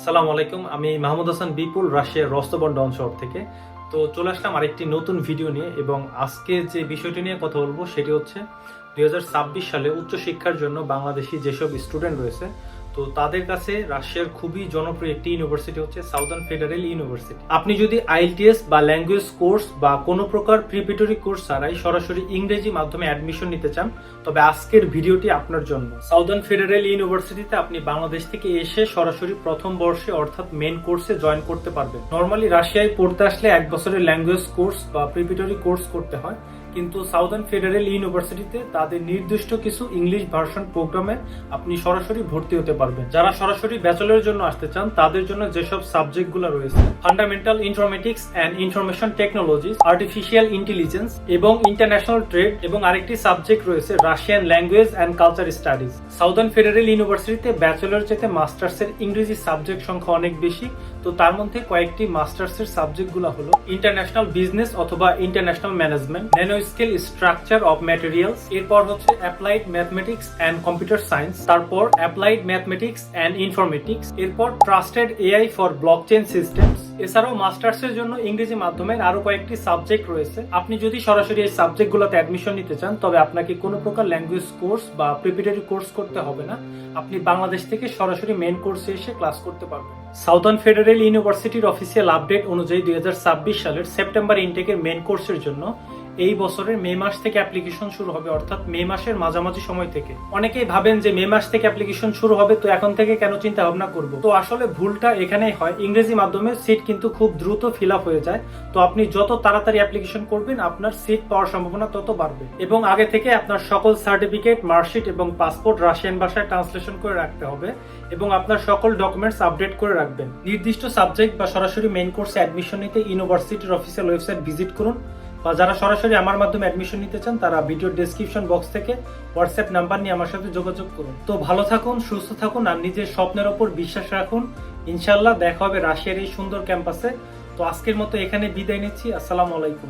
আসসালামু আলাইকুম। আমি মাহমুদ হাসান বিপুল, রাশিয়ার রস্তভ-অন-ডন শহর থেকে। তো চলে আসলাম আরেকটি নতুন ভিডিও নিয়ে, এবং আজকে যে বিষয়টি নিয়ে কথা বলবো সেটি হচ্ছে 2026 সালে উচ্চশিক্ষার জন্য বাংলাদেশি যেসব স্টুডেন্ট রয়েছে, তো তাদের কাছে রাশিয়ার খুবই জনপ্রিয় একটি ইউনিভার্সিটি হচ্ছে সাউদার্ন ফেডারেল ইউনিভার্সিটি। আপনি যদি আইএলটিএস বা ল্যাঙ্গুয়েজ কোর্স বা কোনো প্রকার প্রিপারেটরি কোর্স ছাড়াই সরাসরি ইংরেজি মাধ্যমে অ্যাডমিশন নিতে চান, তবে আজকের ভিডিওটি আপনার জন্য। সাউদার্ন ফেডারেল ইউনিভার্সিটিতে আপনি বাংলাদেশ থেকে এসে সরাসরি প্রথম বর্ষে অর্থাৎ মেন কোর্সে জয়েন করতে পারবেন। নর্মালি রাশিয়ায় পড়তে আসলে 1 বছরের ল্যাঙ্গুয়েজ কোর্স বা প্রিপারেটরি কোর্স করতে হয়, কিন্তু সাউদার্ন ফেডারেল ইউনিভার্সিটিতে তাদের নির্দিষ্ট কিছু ইংলিশ ভার্সন প্রোগ্রামে আপনি সরাসরি ভর্তি হতে পারবেন। যারা সরাসরি ব্যাচেলরের জন্য আসতে চান তাদের জন্য যেসব সাবজেক্টগুলো রয়েছে, fundamental informatics and information technologies, artificial intelligence এবং ইন্টারন্যাশনাল ট্রেড, এবং আরেকটি সাবজেক্ট রয়েছে Russian language and culture studies. Southern federal ইউনিভার্সিটিতে ব্যাচেলর চেয়ে মাস্টার্সের ইংরেজি সাবজেক্ট সংখ্যা অনেক বেশি। তো তার মধ্যে কয়েকটি মাস্টার্সের সাবজেক্টগুলো হলো ইন্টারন্যাশনাল বিজনেস অথবা international management, nano scale structure of materials, এরপর হচ্ছে applied mathematics and computer science, তারপর অ্যাপ্লাইড ম্যাথমেটিক্স অ্যান্ড ইনফরমেটিক্স, এরপর trusted AI for blockchain systems. এছাড়াও মাস্টার্সের জন্য ইংরেজি মাধ্যমের আরো কয়েকটি সাবজেক্ট রয়েছে। আপনি যদি সরাসরি এই সাবজেক্টগুলোতে অ্যাডমিশন নিতে চান, তবে আপনাকে কোনো প্রকার ল্যাঙ্গুয়েজ কোর্স বা প্রিপারেটরি কোর্স করতে হবে না। আপনি বাংলাদেশ থেকে সরাসরি মেইন কোর্সে এসে ক্লাস করতে পারবেন। সাউদার্ন ফেডারেল ইউনিভার্সিটির অফিসিয়াল আপডেট অনুযায়ী 2026 সালের সেপ্টেম্বর ইনটেকের মেইন কোর্সের জন্য এই বছরের মে মাস থেকে অ্যাপ্লিকেশন শুরু হবে, অর্থাৎ মে মাসের মাঝামাঝি সময় থেকে। অনেকেই ভাবেন যে মে মাস থেকে অ্যাপ্লিকেশন শুরু হবে, তো এখন থেকে কেন চিন্তা ভাবনা করব? তো আসলে ভুলটা এখানেই হয়, ইংরেজি মাধ্যমে সিট কিন্তু খুব দ্রুত ফিল আপ হয়ে যায়। তো আপনি যত তাড়াতাড়ি অ্যাপ্লিকেশন করবেন আপনার সিট পাওয়ার সম্ভাবনা তত বাড়বে। এবং আগে থেকে আপনার সকল সার্টিফিকেট, মার্কশিট এবং পাসপোর্ট রাশিয়ান ভাষায় ট্রান্সলেশন করে রাখতে হবে, এবং আপনার সকল ডকুমেন্টস আপডেট করে রাখবেন। নির্দিষ্ট সাবজেক্ট বা সরাসরি মেইন কোর্সে অ্যাডমিশন নিতে ইউনিভার্সিটির অফিসিয়াল ওয়েবসাইট ভিজিট করুন, বা যারা সরাসরি আমার মাধ্যমে অ্যাডমিশন নিতে চান তারা ভিডিওর ডেসক্রিপশন বক্স থেকে হোয়াটসঅ্যাপ নাম্বার নিয়ে আমার সাথে যোগাযোগ করুন। তো ভালো থাকুন, সুস্থ থাকুন, আর নিজের স্বপ্নের ওপর বিশ্বাস রাখুন। ইনশাআল্লাহ দেখা হবে রাশিয়ার এই সুন্দর ক্যাম্পাসে। তো আজকের মতো এখানে বিদায় নিচ্ছি। আসসালামু আলাইকুম।